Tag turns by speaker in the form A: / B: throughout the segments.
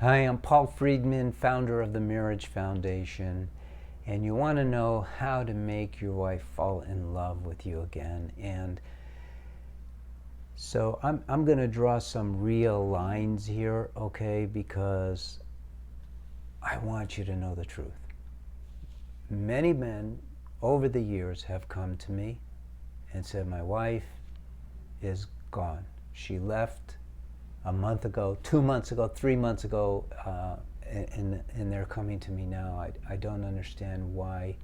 A: Hi, I'm Paul Friedman, founder of the Marriage Foundation, and you want to know how to make your wife fall in love with you again. And so I'm going to draw some real lines here, okay, because I want you to know the truth. Many men over the years have come to me and said, my wife is gone. She left a month ago, 2 months ago, 3 months ago, and they're coming to me now. I don't understand why.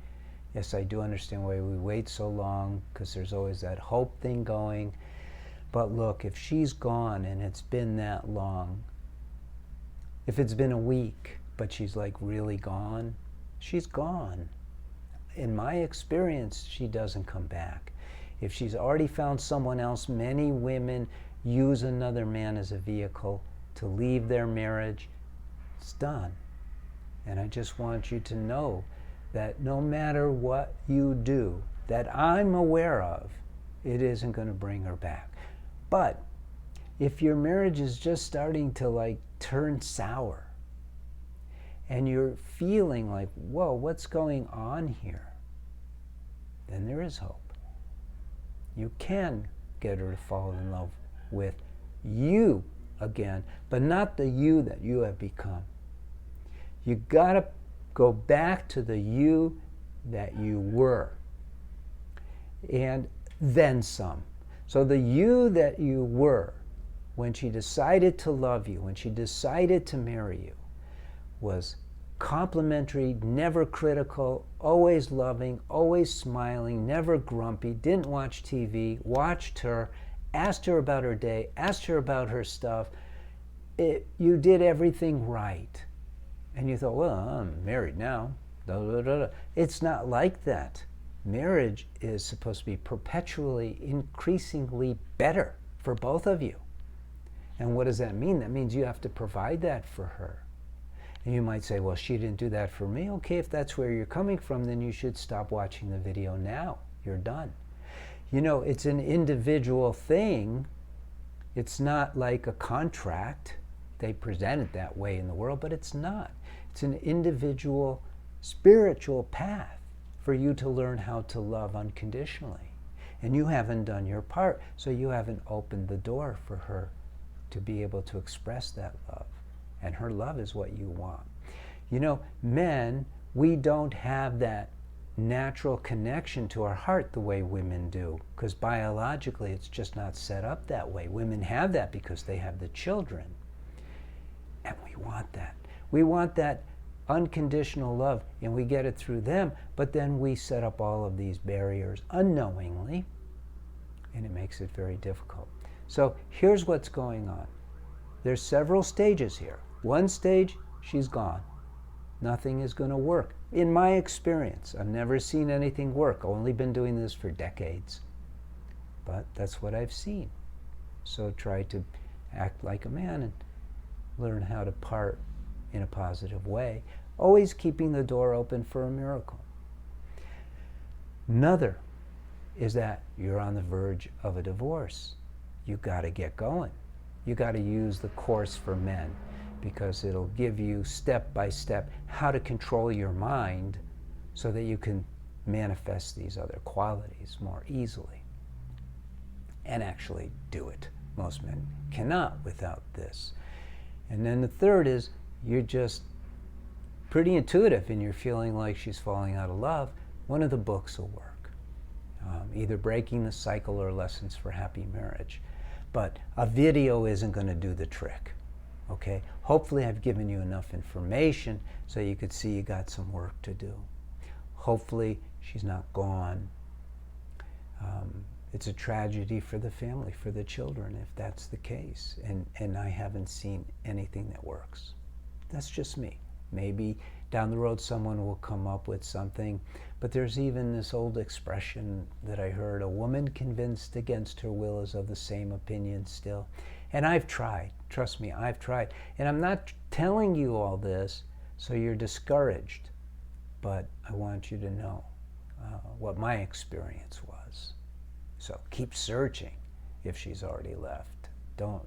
A: Yes, I do understand why we wait so long, because there's always that hope thing going. But look, if she's gone and it's been that long, if it's been a week, but she's like really gone, she's gone. In my experience, she doesn't come back. If she's already found someone else, many women use another man as a vehicle to leave their marriage. It's done. And I just want you to know that no matter what you do, that I'm aware of, it isn't going to bring her back. But if your marriage is just starting to like turn sour, and you're feeling like, whoa, what's going on here? Then there is hope. You can get her to fall in love with you again, but not the you that you have become. You gotta go back to the you that you were, and then some. So the you that you were when she decided to love you, when she decided to marry you, was complimentary, never critical, always loving, always smiling, never grumpy, didn't watch TV, watched her, asked her about her day, asked her about her stuff. You did everything right. And you thought, well, I'm married now. It's not like that. Marriage is supposed to be perpetually, increasingly better for both of you. And what does that mean? That means you have to provide that for her. And you might say, well, she didn't do that for me. Okay, if that's where you're coming from, then you should stop watching the video now. You're done. You know, it's an individual thing. It's not like a contract. They present it that way in the world, but it's not. It's an individual spiritual path for you to learn how to love unconditionally. And you haven't done your part, so you haven't opened the door for her to be able to express that love. And her love is what you want. You know, men, we don't have that natural connection to our heart the way women do, because biologically it's just not set up that way. Women have that because they have the children. And we want that. We want that unconditional love, and we get it through them, but then we set up all of these barriers unknowingly, and it makes it very difficult. So here's what's going on. There's several stages here. One stage, she's gone. Nothing is going to work. In my experience, I've never seen anything work. I've only been doing this for decades. But that's what I've seen. So try to act like a man and learn how to part in a positive way, always keeping the door open for a miracle. Another is that you're on the verge of a divorce. You got to get going. You got to use the course for men, because it'll give you step by step how to control your mind so that you can manifest these other qualities more easily and actually do it. Most men cannot without this. And then the third is you're just pretty intuitive and you're feeling like she's falling out of love. One of the books will work, either Breaking the Cycle or Lessons for Happy Marriage. But a video isn't going to do the trick. Okay? Hopefully I've given you enough information so you could see you got some work to do. Hopefully she's not gone. It's a tragedy for the family, for the children, if that's the case. And I haven't seen anything that works. That's just me. Maybe down the road someone will come up with something. But there's even this old expression that I heard, a woman convinced against her will is of the same opinion still. And I've tried. Trust me, I've tried. And I'm not telling you all this so you're discouraged. But I want you to know what my experience was. So keep searching if she's already left.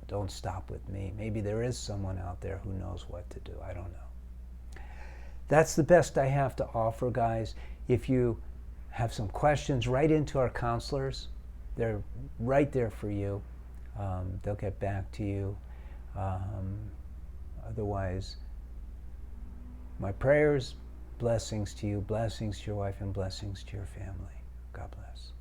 A: Don't stop with me. Maybe there is someone out there who knows what to do. I don't know. That's the best I have to offer, guys. If you have some questions, write into our counselors. They're right there for you. They'll get back to you. Otherwise, my prayers, blessings to you, blessings to your wife, and blessings to your family. God bless.